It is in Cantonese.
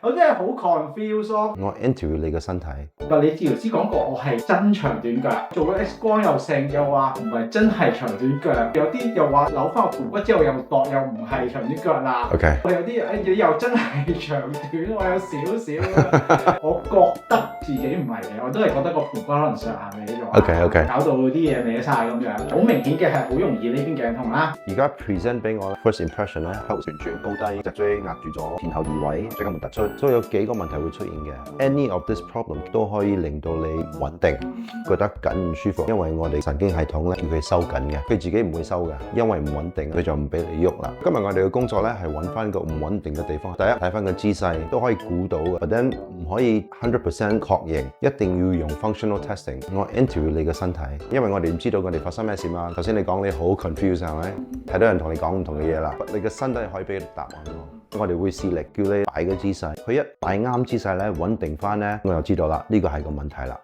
我真係好 confuse 咯。我 interview 你個身體。物理治療師講過我係真長短腳，做咗 X 光又剩，又話唔係真係長短腳，有啲又話扭翻個盤骨之後又度又唔係長短腳啦。OK。我有啲又真係長短，我有少少，我覺得自己唔係嘅，我都係覺得個盤骨可能上下歪咗。OK。搞到啲嘢歪晒咁樣，好明顯嘅係好容易呢邊頸痛啦。而家 present 俾我 first impression 咧，後旋轉高低，脊椎壓住咗前後移位，最近冇突出，所以有幾個問題會出現嘅。Any of this problem 都可以令到你穩定，覺得緊唔舒服，因為我哋神經系統咧叫佢收緊嘅，佢自己唔會收嘅，因為唔穩定，佢就唔俾你喐啦。今日我哋嘅工作咧係揾翻個唔穩定嘅地方，第一睇翻個姿勢都可以估到嘅，但唔可以100% 確認，一定要用 functional testing。我 interview 你嘅身體，因為我哋唔知道我哋發生咩事嘛。頭先你講你好 confused 係咪？睇到人同你講唔同嘅嘢啦，你嘅身體可以俾答案我哋會試力叫你擺個姿勢，佢一擺啱姿勢咧，穩定翻咧，我就知道啦，呢個係個問題啦。